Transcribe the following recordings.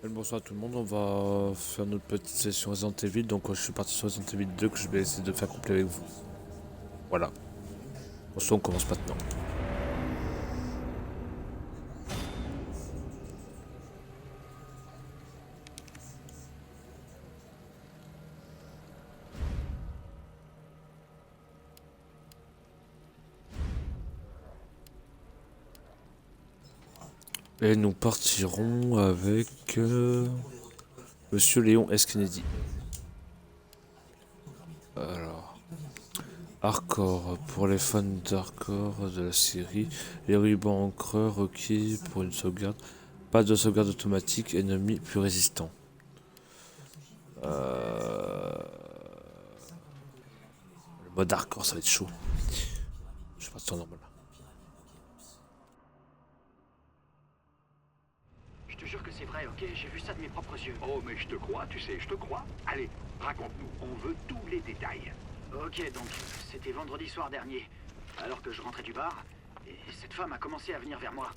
Bonsoir à tout le monde, on va faire notre petite session Resident Evil. Donc je suis parti sur Resident Evil 2 que je vais essayer de faire complet avec vous. Voilà. Bonsoir, on commence maintenant. Et nous partirons avec Monsieur Léon S. Kennedy. Alors, Hardcore, pour les fans d'Hardcore de la série, les rubans encreurs requis pour une sauvegarde. Pas de sauvegarde automatique, ennemi plus résistant. Le mode Hardcore, ça va être chaud. Je vais partir en normal. Je te jure que c'est vrai, ok? J'ai vu ça de mes propres yeux. Oh, mais je te crois, tu sais, je te crois. Allez, raconte-nous, on veut tous les détails. Ok, donc c'était vendredi soir dernier, alors que je rentrais du bar, et cette femme a commencé à venir vers moi.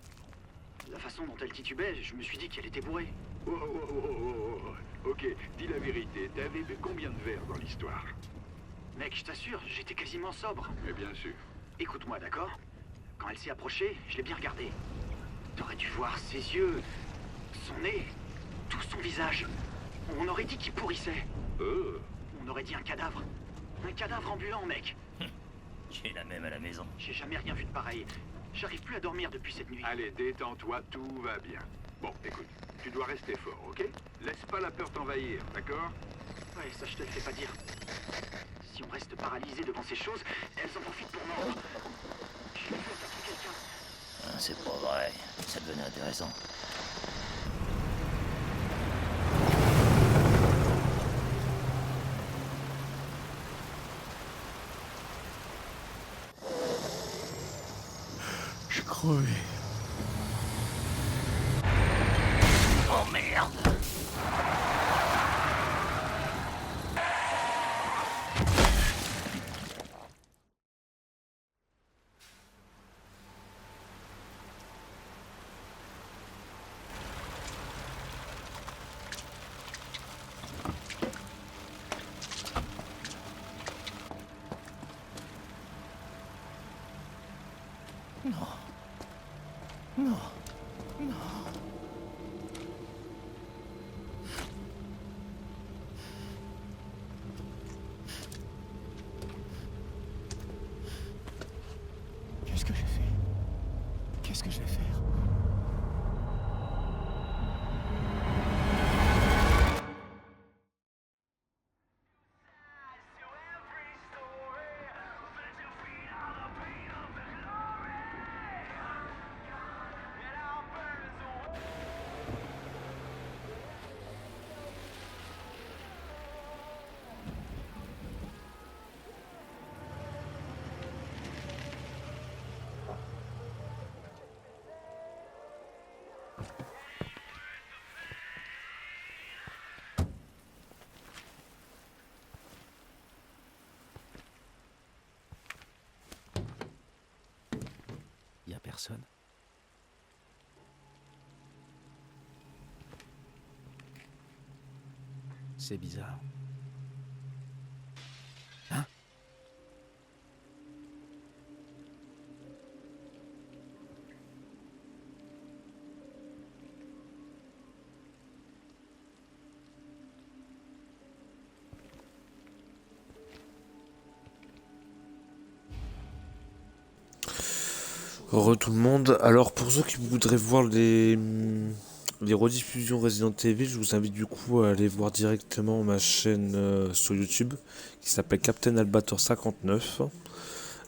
La façon dont elle titubait, je me suis dit qu'elle était bourrée. Oh, oh, oh, oh, oh, oh. Ok, dis la vérité, t'avais bu combien de verres dans l'histoire? Mec, je t'assure, j'étais quasiment sobre. Mais bien sûr. Écoute-moi, d'accord? Quand elle s'est approchée, je l'ai bien regardée. T'aurais dû voir ses yeux, son nez, tout son visage. On aurait dit qu'il pourrissait. On aurait dit un cadavre. Un cadavre ambulant, mec. J'ai la même à la maison. J'ai jamais rien vu de pareil. J'arrive plus à dormir depuis cette nuit. Allez, détends-toi, tout va bien. Bon, écoute, tu dois rester fort, ok? Laisse pas la peur t'envahir, d'accord? Ouais, ça je te le fais pas dire. Si on reste paralysé devant ces choses, elles en profitent pour mordre. J'ai vu attaquer quelqu'un. Ah, c'est pas vrai. Ça devenait intéressant. Je crevé. Oh merde! Non. Non. Non. Qu'est-ce que j'ai fait? Qu'est-ce que je vais faire? Y a personne. C'est bizarre. Hein? Heureux tout le monde. Alors pour ceux qui voudraient voir les rediffusions Resident Evil, je vous invite du coup à aller voir directement ma chaîne sur YouTube qui s'appelle Captain Albator 59.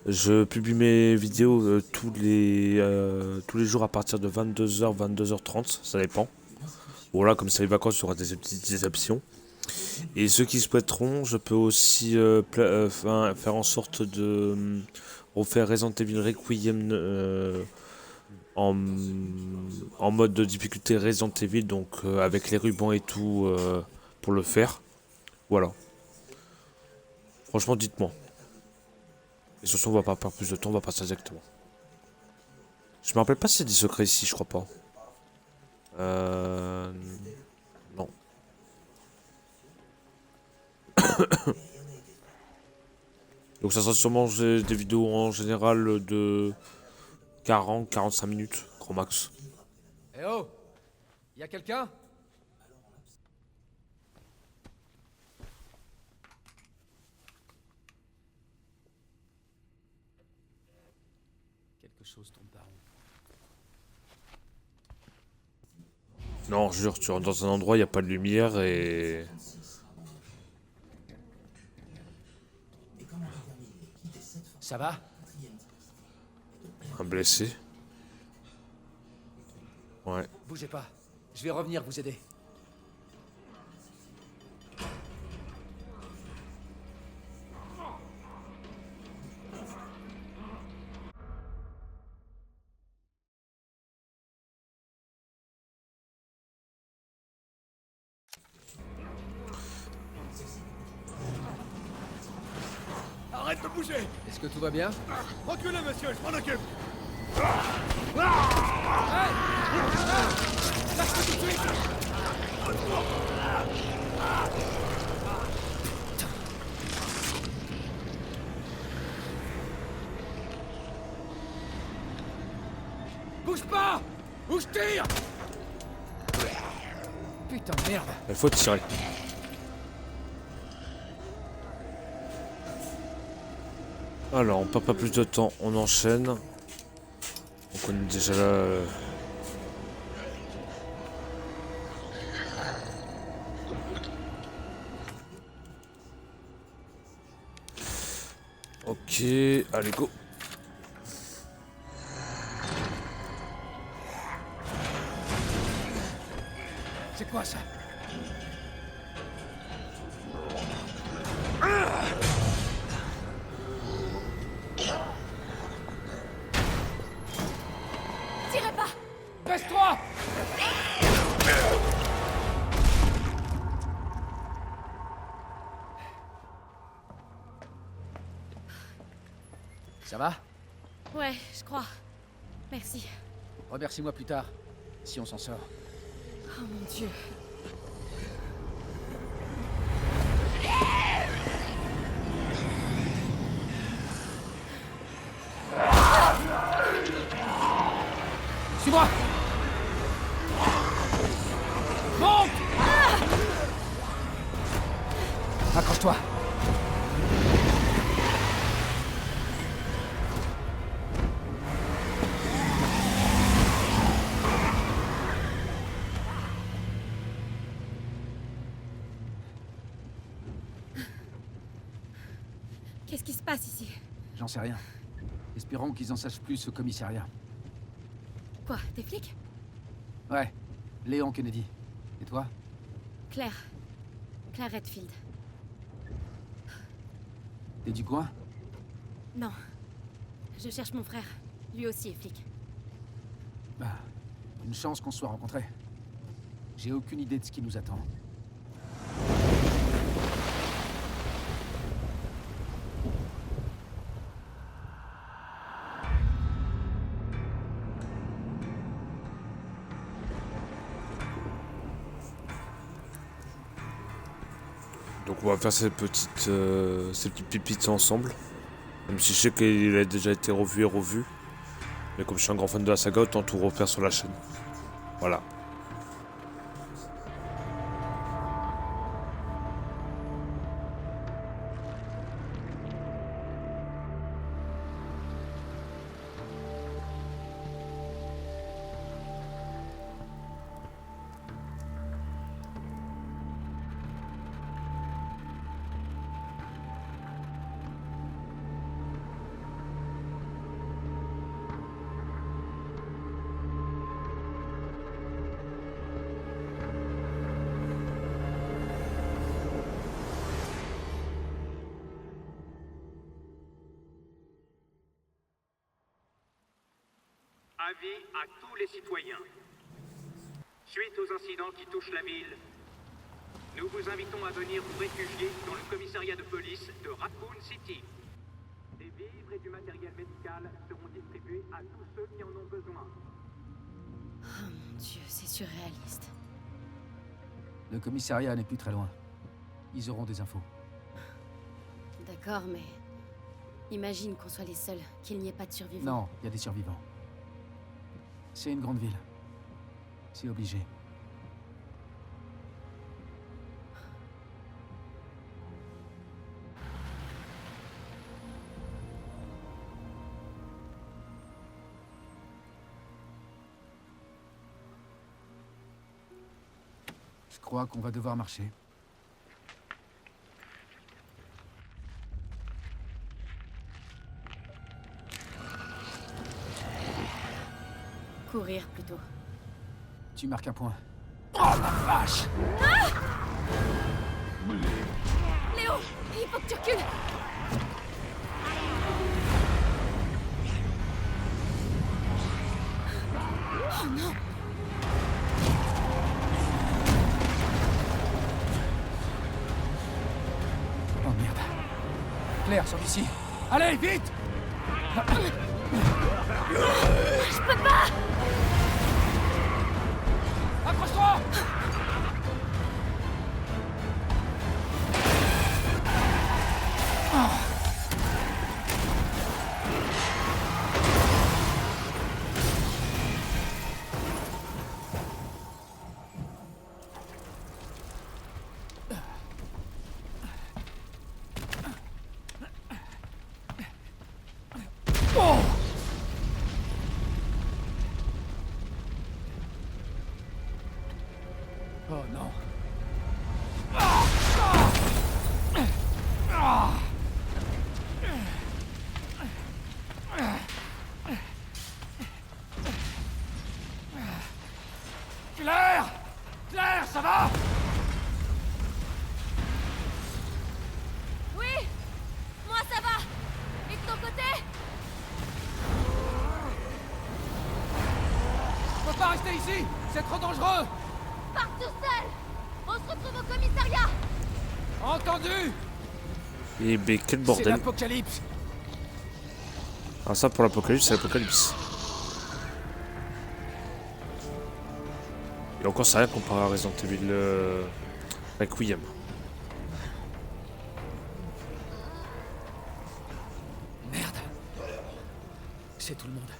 Je publie mes vidéos tous les jours à partir de 22h, 22h30, ça dépend. Voilà, comme c'est les vacances, il y aura des petites exceptions. Et ceux qui souhaiteront, je peux aussi faire en sorte de refaire Resident Evil Requiem en, en mode de difficulté Resident Evil, donc avec les rubans et tout pour le faire. Voilà. Franchement, dites-moi. Et sur ce, on va pas perdre plus de temps, on va passer directement. Je me rappelle pas s'il y a des secrets ici, je crois pas. Donc ça sera sûrement des vidéos en général de 40-45 minutes, grand max. Eh oh! Y a quelqu'un? Quelque chose tourne par où? Non, jure, tu rentres dans un endroit, il n'y a pas de lumière et... Ça va? Un blessé. Ouais. Bougez pas. Je vais revenir vous aider. Arrête de bouger! Est-ce que tout va bien? Reculez, monsieur, je m'en occupe! Bouge pas! Ou je tire! Putain de merde! Il faut tirer. Alors, on perd pas plus de temps, on enchaîne. Donc on est déjà là. Ok, allez go. C'est quoi ça? Tirez pas! Baisse-toi! Ça va? Ouais, je crois. Merci. Remercie-moi plus tard, si on s'en sort. Oh mon Dieu. Suis-moi! Monte! Accroche-toi! Qu'est-ce qui se passe ici? J'en sais rien. Espérons qu'ils en sachent plus au commissariat. Quoi, des flics? Ouais, Léon Kennedy. Et toi? Claire. Claire Redfield. T'es du coin? Non. Je cherche mon frère. Lui aussi est flic. Bah, une chance qu'on se soit rencontrés. J'ai aucune idée de ce qui nous attend. Donc on va faire ces petites pépites ensemble. Même si je sais qu'il a déjà été revu et revu. Mais comme je suis un grand fan de la saga, autant tout refaire sur la chaîne. Voilà. Avis à tous les citoyens. Suite aux incidents qui touchent la ville, nous vous invitons à venir vous réfugier dans le commissariat de police de Raccoon City. Des vivres et du matériel médical seront distribués à tous ceux qui en ont besoin. Oh mon Dieu, c'est surréaliste. Le commissariat n'est plus très loin. Ils auront des infos. D'accord, mais... Imagine qu'on soit les seuls, qu'il n'y ait pas de survivants. Non, il y a des survivants. C'est une grande ville. C'est obligé. Je crois qu'on va devoir marcher. Courir, plutôt. Tu marques un point. Léo, il faut que tu recules. Oh non. Oh merde. Claire, sors d'ici. Allez, vite! Je peux pas. Accroche-toi! Oh non. Claire! Claire, ça va? Oui. Moi, ça va. Et de ton côté? On peut pas rester ici! C'est trop dangereux! Pars tout seul. On se retrouve au commissariat. Entendu! Et ben quel C'est bordel. l'apocalypse! Ah ça pour l'apocalypse, c'est l'apocalypse. Et encore c'est rien comparé à Resident Evil Requiem. Merde! C'est tout le monde.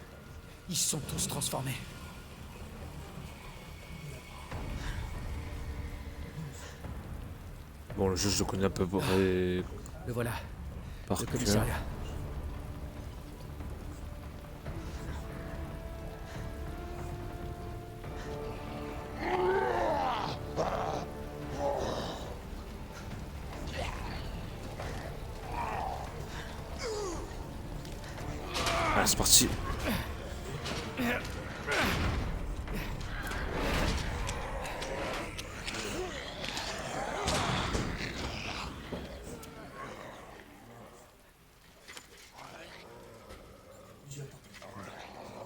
Ils se sont tous transformés. Bon, le jeu je le connais à peu près Le voilà, par le cœur. commissariat. Allez, c'est parti.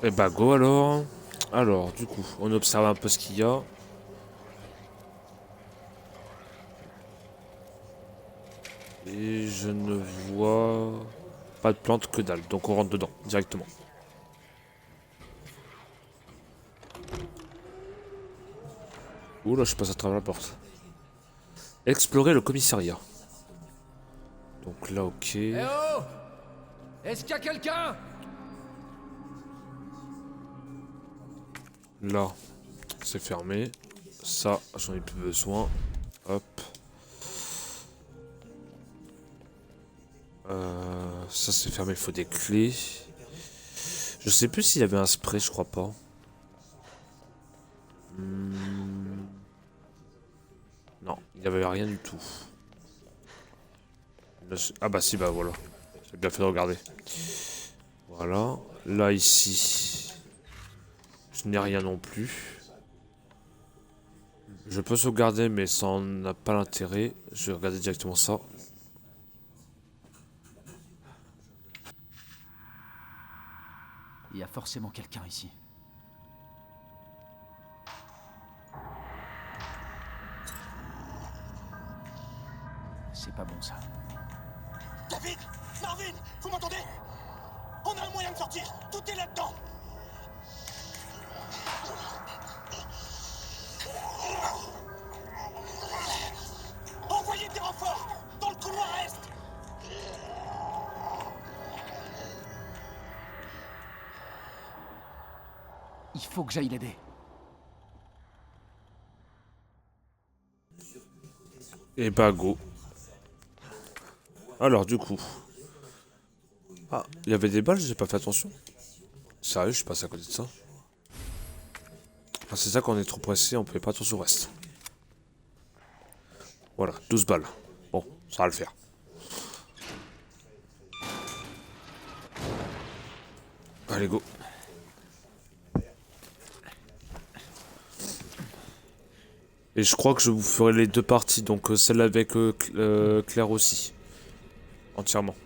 Et bah go alors. Alors du coup, on observe un peu ce qu'il y a. Et je ne vois pas de plante que dalle, donc on rentre dedans directement. Oula, je passe à travers la porte. Explorer le commissariat. Donc là, ok. Eh oh! Est-ce qu'il y a quelqu'un? Là, c'est fermé. Ça, j'en ai plus besoin. Hop. Ça, c'est fermé, il faut des clés. Je sais plus s'il y avait un spray, je crois pas. Non, il n'y avait rien du tout. Là, ah bah si, bah voilà. J'ai bien fait de regarder. Voilà. Là, ici, je n'ai rien non plus. Je peux sauvegarder, mais ça n'a pas l'intérêt. Je vais regarder directement ça. Il y a forcément quelqu'un ici. C'est pas bon ça. David! Marvin! Vous m'entendez? On a un moyen de sortir! Tout est là-dedans! Envoyez des renforts! Dans le couloir est! faut que j'aille l'aider. Et bah go. Alors du coup. Ah, il y avait des balles, j'ai pas fait attention. Sérieux, je suis passé à côté de ça. Ah, c'est ça, quand on est trop pressé, on fait pas attention au reste. Voilà, 12 balles. Bon, ça va le faire. Allez, go. Et je crois que je vous ferai les deux parties, donc celle avec Claire aussi. Entièrement.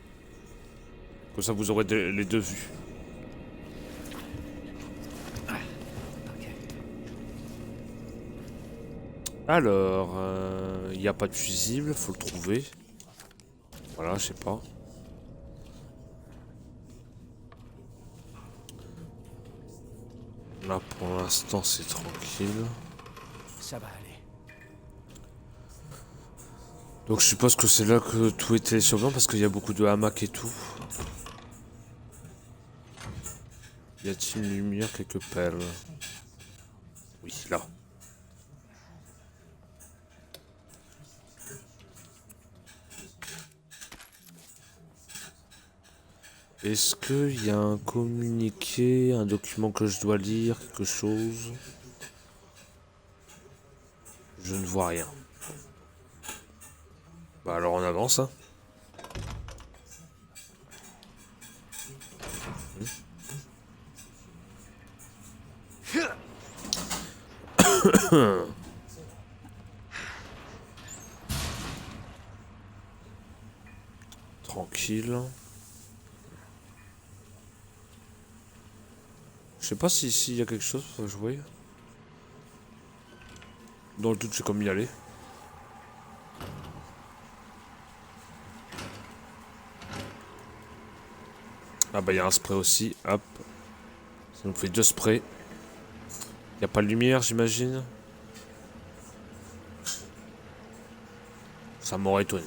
Comme ça, vous aurez les deux vues. Alors, il n'y a pas de fusible, faut le trouver. Voilà, je sais pas. Là, pour l'instant, c'est tranquille. Ça va aller. Donc, je suppose que c'est là que tout est télésurveillant parce qu'il y a beaucoup de hamacs et tout. Y a-t-il une lumière quelque part? Oui, là. Est-ce qu'il y a un communiqué, un document que je dois lire, quelque chose? Je ne vois rien. Bah alors on avance, hein. Tranquille. Je sais pas si ici il y a quelque chose pour jouer. Dans le doute, je sais comme y aller. Ah bah il y a un spray aussi, hop. Ça nous fait 2 sprays. Y a pas de lumière, j'imagine. Ça m'aurait étonné.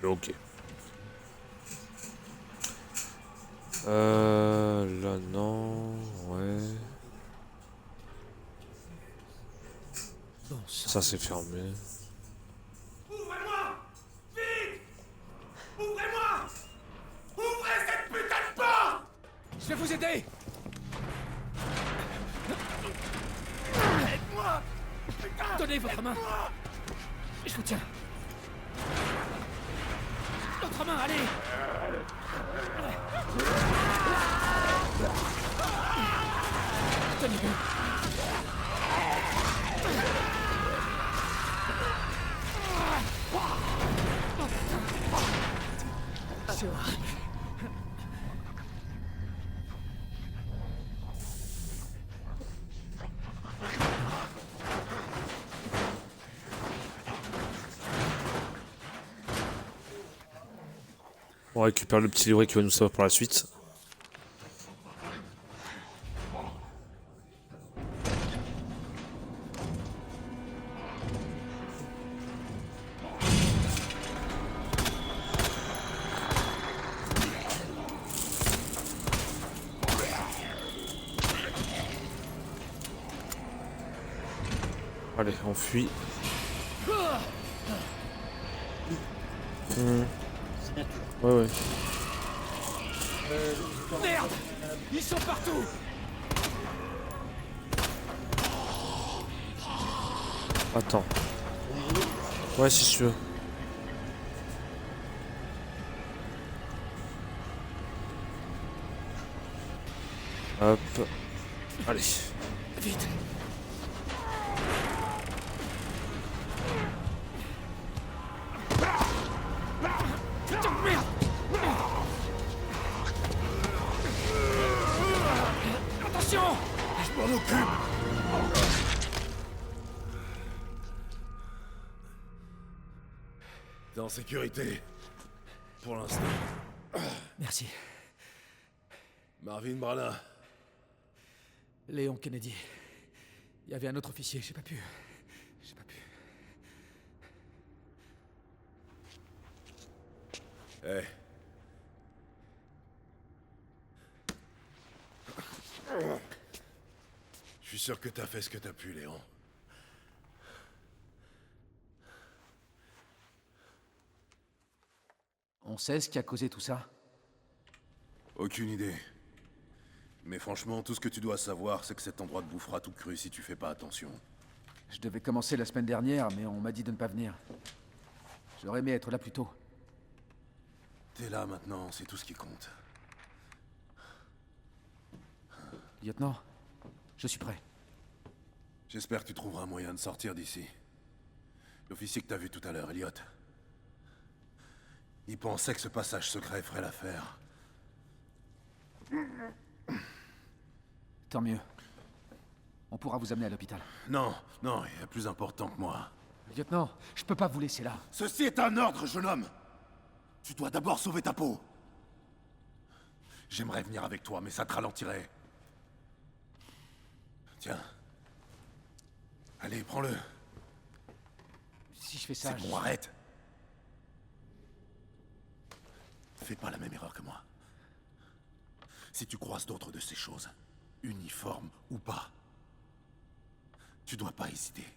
Mais ok. Là non, ouais. Bon, Ça c'est fermé. Ouvrez-moi! Vite! Ouvrez-moi! Ouvrez cette putain de porte! je vais vous aider! Aide-moi! Putain! Donnez votre main! Aide-moi! Je vous tiens. L'autre main, allez! Tenez bon. C'est horrible. On récupère le petit livret qui va nous servir pour la suite. Allez, on fuit. Ouais, ouais. Merde! Ils sont partout! Attends. Ouais, si tu veux. Hop. Allez. Vite! Putain de merde! Attention! Je m'en occupe! T'es en sécurité. Pour l'instant. Merci. Marvin Branagh. Léon Kennedy. Il y avait un autre officier, j'ai pas pu. J'ai pas pu. Eh. sûr que t'as fait ce que t'as pu, Léon. On sait ce qui a causé tout ça? Aucune idée. Mais franchement, tout ce que tu dois savoir, c'est que cet endroit te bouffera tout cru si tu fais pas attention. Je devais commencer la semaine dernière, mais on m'a dit de ne pas venir. J'aurais aimé être là plus tôt. T'es là maintenant, c'est tout ce qui compte. Lieutenant, je suis prêt. J'espère que tu trouveras un moyen de sortir d'ici. L'officier que t'as vu tout à l'heure, Elliot. Il pensait que ce passage secret ferait l'affaire. Tant mieux. On pourra vous amener à l'hôpital. Non, non, il y a plus important que moi. Lieutenant, je peux pas vous laisser là. Ceci est un ordre, jeune homme. Tu dois d'abord sauver ta peau. J'aimerais venir avec toi, mais ça te ralentirait. Tiens. Allez, prends-le. Si je fais ça, C'est bon, arrête. Fais pas la même erreur que moi. Si tu croises d'autres de ces choses, uniformes ou pas, tu dois pas hésiter.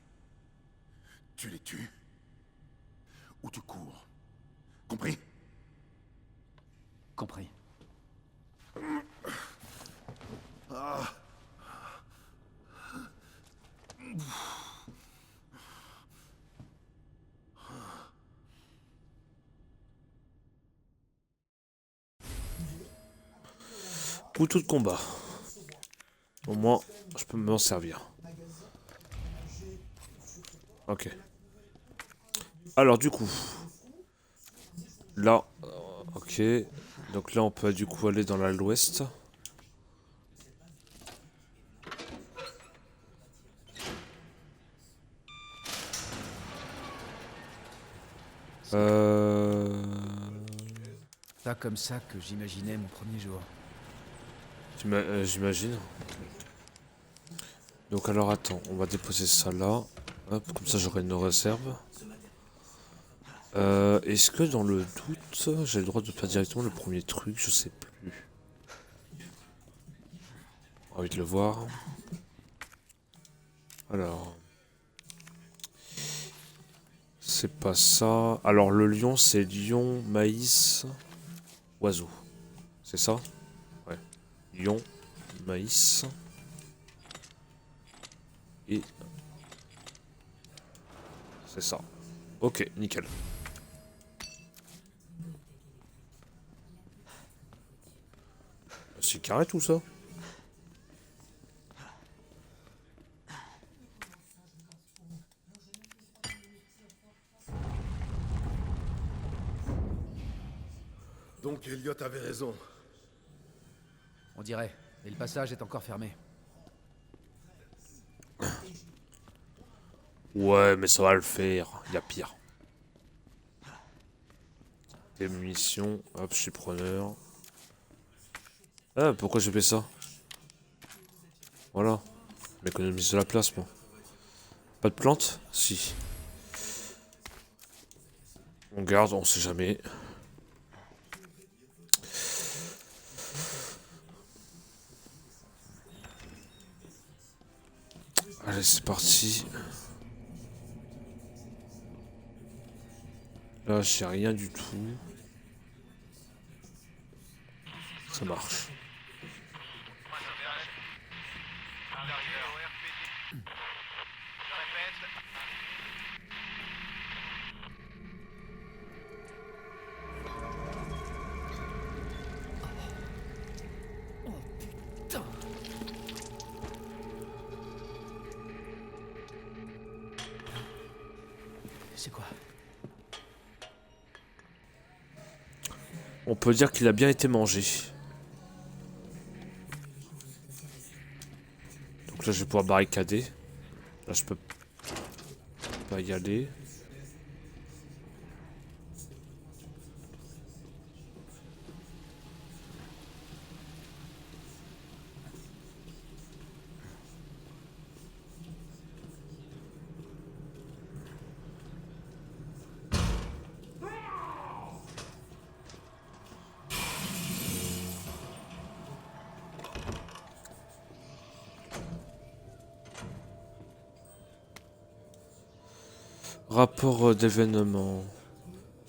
Tu les tues, ou tu cours. Compris? Compris. Couteau de combat. Au moins, je peux m'en servir. Ok. Alors du coup, là, ok. Donc là, on peut du coup aller dans l'ouest. Pas comme ça que j'imaginais mon premier jour. J'imagine. Donc alors attends, on va déposer ça là. Hop, comme ça j'aurai une réserve. Est-ce que dans le doute, j'ai le droit de faire directement le premier truc? Je sais plus. J'ai envie de le voir. Alors. C'est pas ça. Alors le lion, c'est lion, maïs, oiseau. C'est ça? Ouais. Lion, maïs. Et... c'est ça. Ok, nickel. C'est carré tout ça. Donc Elliot avait raison. On dirait, mais le passage est encore fermé. Ouais, mais ça va le faire. Il y a pire. Des munitions. Hop, je suis preneur. Ah, pourquoi j'ai fait ça? Voilà. M'économise de la place, moi. Pas de plantes? Si. On garde, on sait jamais. Allez, c'est parti. Là, j'ai rien du tout. Ça marche. C'est quoi? On peut dire qu'il a bien été mangé. Donc là, je vais pouvoir barricader. Là, je peux pas y aller. Rapport d'événement.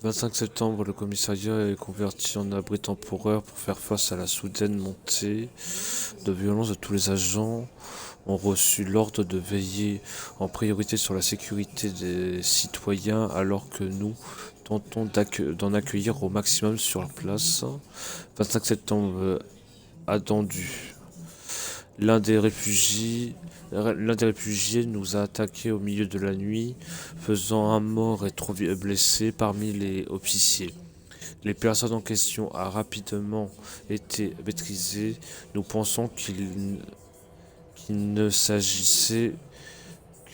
25 septembre, le commissariat est converti en abri temporaire pour faire face à la soudaine montée de violence de tous les agents. Ont reçu l'ordre de veiller en priorité sur la sécurité des citoyens alors que nous tentons d'en accueillir au maximum sur place. 25 septembre attendu. L'un des réfugiés nous a attaqués au milieu de la nuit, faisant un mort et 3 blessés parmi les officiers. Les personnes en question a rapidement été maîtrisées. Nous pensons qu'il ne s'agissait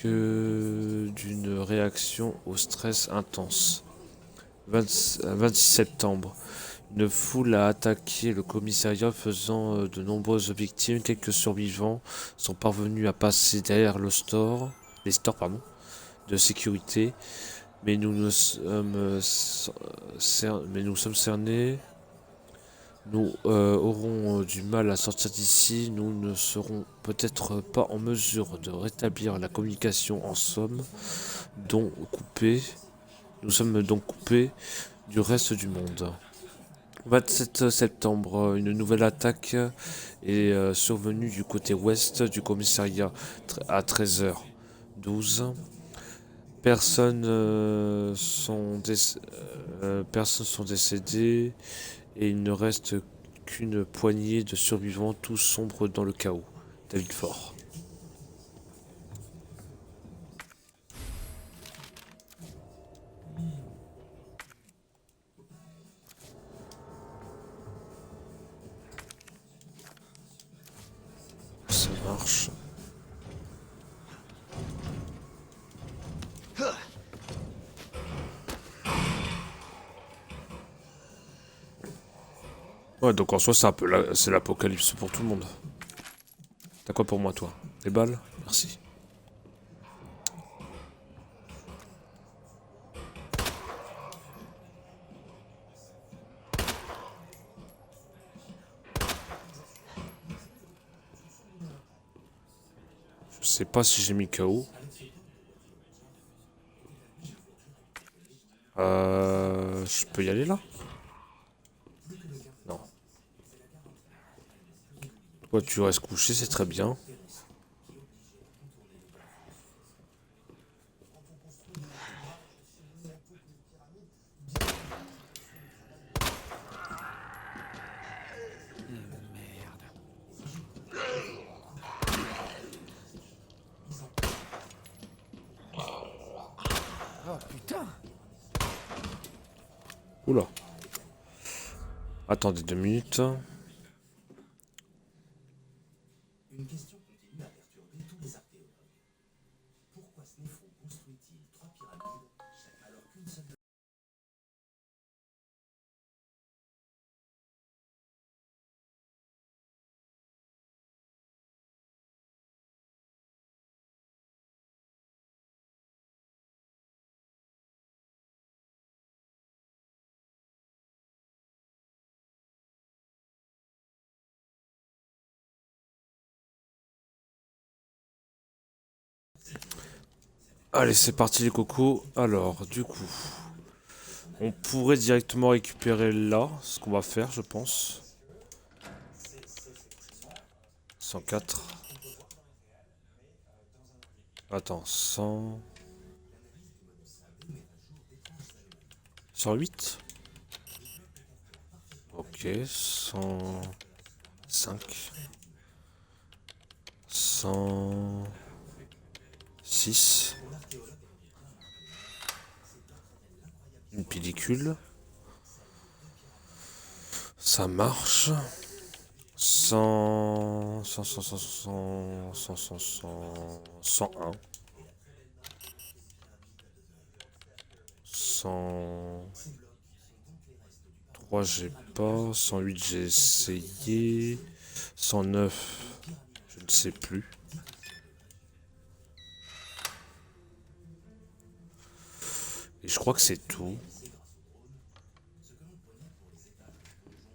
que d'une réaction au stress intense. 26 septembre. Une foule a attaqué le commissariat faisant de nombreuses victimes. Quelques survivants sont parvenus à passer derrière les stores de sécurité, mais nous sommes cernés. Nous aurons du mal à sortir d'ici. Nous ne serons peut-être pas en mesure de rétablir la communication en somme, Nous sommes donc coupés du reste du monde. 27 septembre, une nouvelle attaque est survenue du côté ouest du commissariat à 13h12. Personnes sont décédées et il ne reste qu'une poignée de survivants, tous sombres dans le chaos. David Fort. Ça marche. Ouais, donc en soi, c'est l'apocalypse pour tout le monde. T'as quoi pour moi, toi? Des balles? Merci. Je sais pas si j'ai mis KO. Je peux y aller là? Non. Toi, tu restes couché, c'est très bien. Oh putain! Oula. Attendez 2 minutes. Une question continue à perturber tous les archéologues. Pourquoi Snéfron construit-il 3 pyramides alors qu'une seule... Allez, c'est parti les cocos. Alors, du coup, on pourrait directement récupérer là, ce qu'on va faire, je pense. 104. Attends, 100... 108. Ok, 105. 106. Une pellicule. Ça marche. 100... 100, 100, 100, 100, 100, 100, 101. 103 j'ai pas. 108 j'ai essayé. 109 je ne sais plus. Et je crois que c'est tout.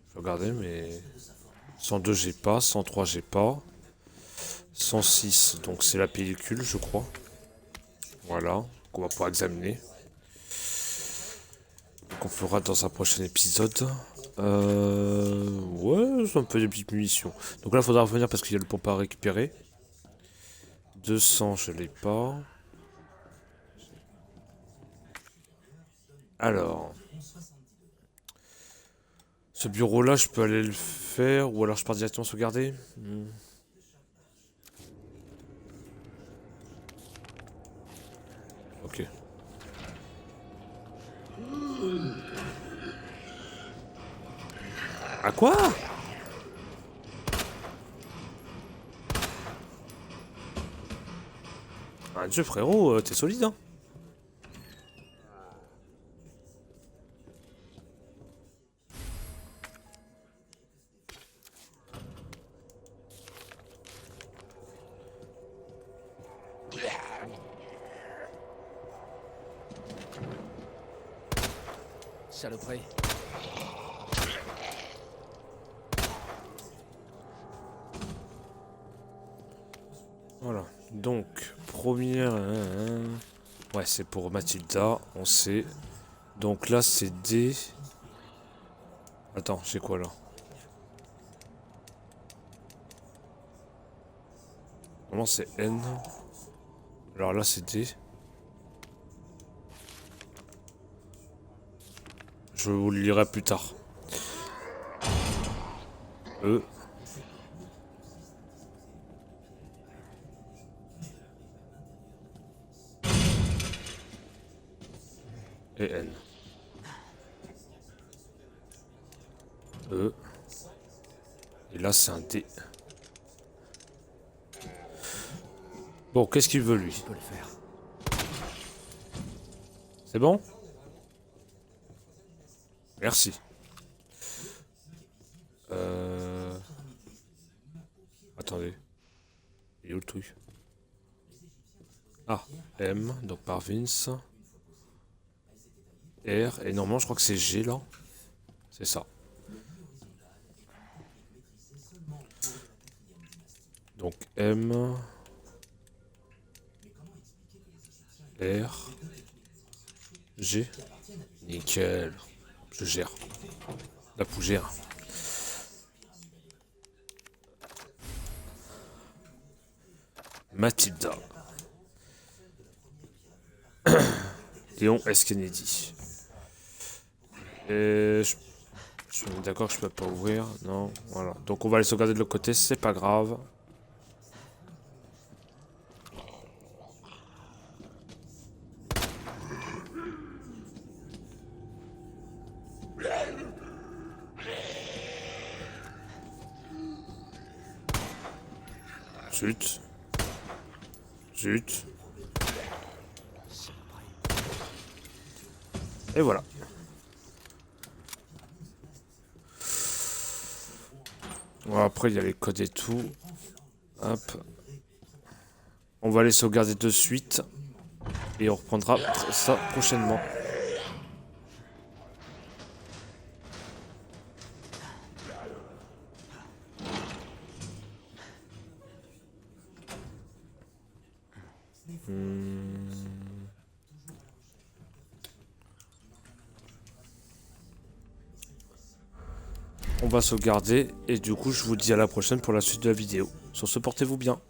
Je vais regarder mais... 102 j'ai pas, 103 j'ai pas. 106 donc c'est la pellicule je crois. Voilà. qu'on va pouvoir examiner. Qu'on fera dans un prochain épisode. Ouais, c'est un peu des petites munitions. Donc là, il faudra revenir parce qu'il y a le pompe à récupérer. 200, je l'ai pas. Alors. Ce bureau-là, je peux aller le faire. Ou alors je pars directement sauvegarder. Ok. À quoi? Ah Dieu frérot, t'es solide hein. Saloperie. Voilà, donc, première... Ouais, c'est pour Mathilda, on sait. Donc là, c'est D. Attends, j'ai quoi là? Normalement, c'est N. Alors là, c'est D. Je vous le lirai plus tard. E. Et N. E. Et là, c'est un D. Bon, qu'est-ce qu'il veut, lui? Je peux le faire. C'est bon? Merci. Attendez. Il est où le truc? Ah, M, donc par Vince. R, et normalement je crois que c'est G là. C'est ça. Donc M. R. G. Nickel. Je gère. La pougère. Mathilda. Léon S. Kennedy. Et je suis d'accord que je peux pas ouvrir. Non, voilà. Donc on va aller sauvegarder de l'autre côté, c'est pas grave. Zut. Zut. Et voilà. Bon, après, il y a les codes et tout. Hop. On va les sauvegarder de suite. Et on reprendra ça prochainement. On va sauvegarder et du coup je vous dis à la prochaine pour la suite de la vidéo. Sur ce, portez-vous bien.